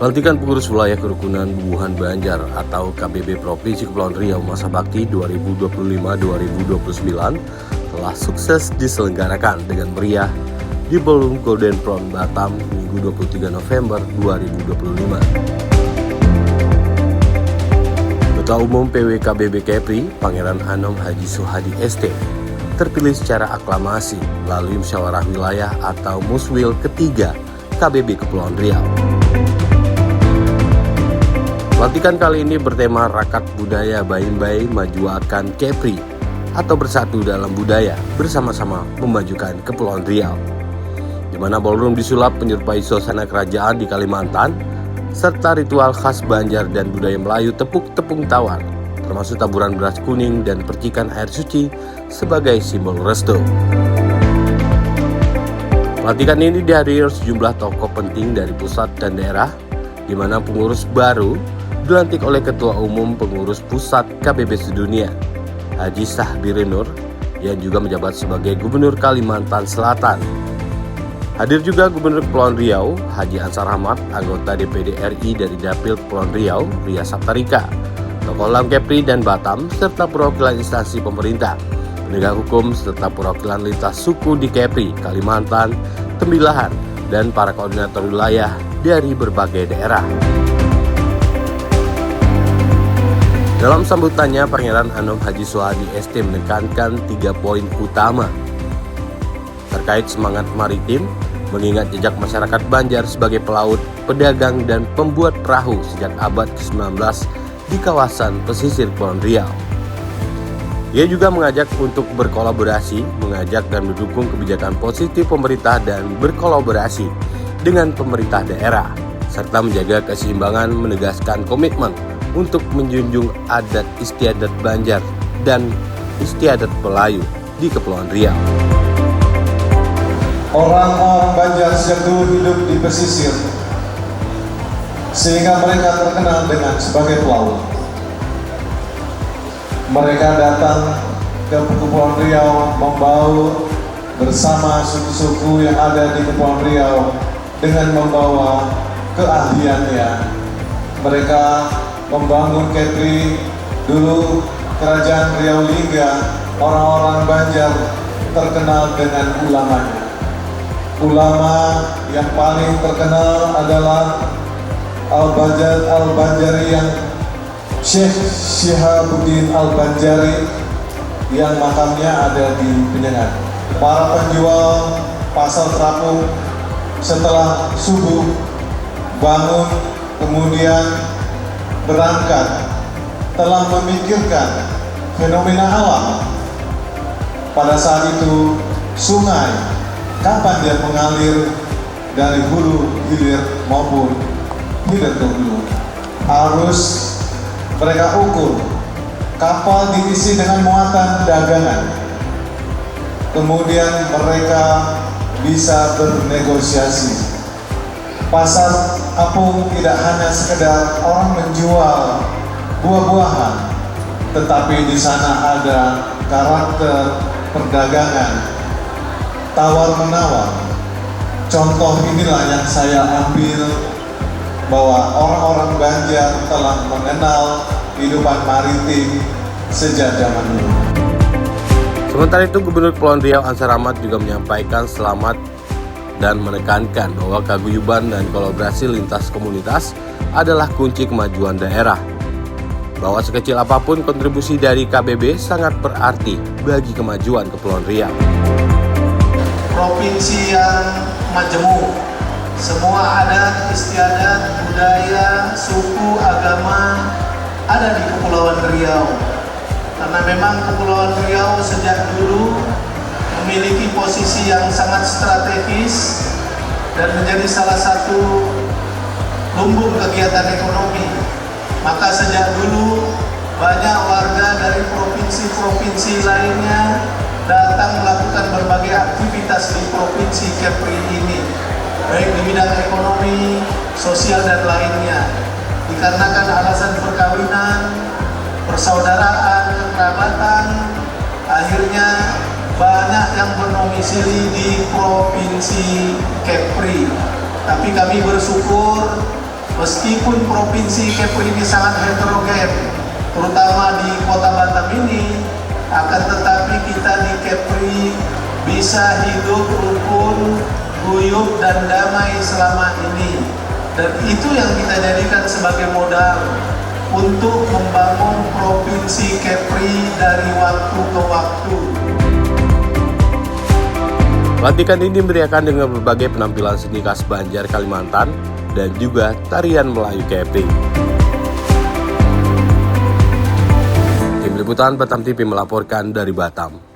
Pelantikan Pengurus Wilayah Kerukunan Bubuhan Banjar atau KBB Provinsi Kepulauan Riau masa bakti 2025-2029 telah sukses diselenggarakan dengan meriah di Ballroom Golden Prawn Batam Minggu 23 November 2025. Ketua Umum PWKBB Kepri, Pangeran Anom Haji Suhadi ST, terpilih secara aklamasi melalui musyawarah wilayah atau Muswil ketiga KBB Kepulauan Riau. Pelantikan kali ini bertema Rakat Budaya Bain-Bain Maju Akan Kepri atau bersatu dalam budaya bersama-sama memajukan Kepulauan Riau, di mana ballroom disulap menyerupai suasana kerajaan di Kalimantan serta ritual khas Banjar dan budaya Melayu tepuk-tepung tawar, termasuk taburan beras kuning dan percikan air suci sebagai simbol restu. Pelantikan ini dihadiri sejumlah tokoh penting dari pusat dan daerah, di mana pengurus baru dilantik oleh Ketua Umum Pengurus Pusat KBB Sedunia, Haji Sahbiri Nur, yang juga menjabat sebagai Gubernur Kalimantan Selatan. Hadir juga Gubernur Kepulauan Riau, Haji Ansar Ahmad, anggota DPD RI dari Dapil Kepulauan Riau, Ria Saptarika, tokoh Lam Kepri dan Batam, serta perwakilan instansi pemerintah, penegak hukum, serta perwakilan lintas suku di Kepri, Kalimantan, Tembilahan, dan para koordinator wilayah dari berbagai daerah. Dalam sambutannya, Pangeran Anom Haji Suhadi ST menekankan 3 poin utama terkait semangat maritim, mengingat jejak masyarakat Banjar sebagai pelaut, pedagang, dan pembuat perahu sejak abad ke-19 di kawasan pesisir Kepulauan Riau. Ia juga mengajak untuk berkolaborasi, mengajak dan mendukung kebijakan positif pemerintah dan berkolaborasi dengan pemerintah daerah, serta menjaga keseimbangan, menegaskan komitmen untuk menjunjung adat istiadat Banjar dan istiadat Melayu di Kepulauan Riau. Orang-orang Banjar sejak dulu hidup di pesisir, sehingga mereka terkenal dengan sebagai pelaut. Mereka datang ke Kepulauan Riau membaur bersama suku-suku yang ada di Kepulauan Riau dengan membawa keahliannya. Mereka membangun Kepri. Dulu kerajaan Riau Lingga, orang-orang Banjar terkenal dengan ulamanya. Ulama yang paling terkenal adalah Al-Banjari yang Syekh Syihabuddin Al-Banjari yang makamnya ada di Penyengat. Para penjual pasar terapung setelah subuh bangun kemudian berangkat telah memikirkan fenomena alam. Pada saat itu sungai kapan dia mengalir dari hulu hilir maupun hilir ke hulu. Arus mereka ukur, kapal diisi dengan muatan dagangan. Kemudian mereka bisa bernegosiasi. Pasar apung tidak hanya sekedar orang menjual buah-buahan, tetapi di sana ada karakter perdagangan, tawar-menawar. Contoh inilah yang saya ambil, bahwa orang-orang Banjar telah mengenal kehidupan maritim sejak zaman dulu. Sementara itu, Gubernur Kepulauan Riau Ansar Ahmad juga menyampaikan selamat dan menekankan bahwa kaguyuban dan kolaborasi lintas komunitas adalah kunci kemajuan daerah. Bahwa sekecil apapun kontribusi dari KBB sangat berarti bagi kemajuan Kepulauan Riau. Provinsi yang majemuk, semua adat, istiadat, budaya, suku, agama ada di Kepulauan Riau. Karena memang Kepulauan Riau sejak dulu memiliki posisi yang sangat strategis dan menjadi salah satu lumbung kegiatan ekonomi. Maka sejak dulu banyak warga dari provinsi-provinsi lainnya datang melakukan berbagai aktivitas di Provinsi Kepri ini, baik di bidang ekonomi, sosial, dan lainnya. Dikarenakan alasan perkawinan, persaudaraan, kekerabatan, akhirnya banyak yang bernomisili di Provinsi Kepri. Tapi kami bersyukur Meskipun Provinsi Kepri ini sangat heterogen, terutama di Kota Batam ini, akan tetapi kita di Kepri bisa hidup rukun, guyup, dan damai selama ini. Dan itu yang kita jadikan sebagai modal untuk membangun Provinsi Kepri dari waktu ke waktu. Pelantikan ini dimeriahkan dengan berbagai penampilan seni khas Banjar Kalimantan dan juga tarian Melayu Kepri. Tim Liputan Batam TV melaporkan dari Batam.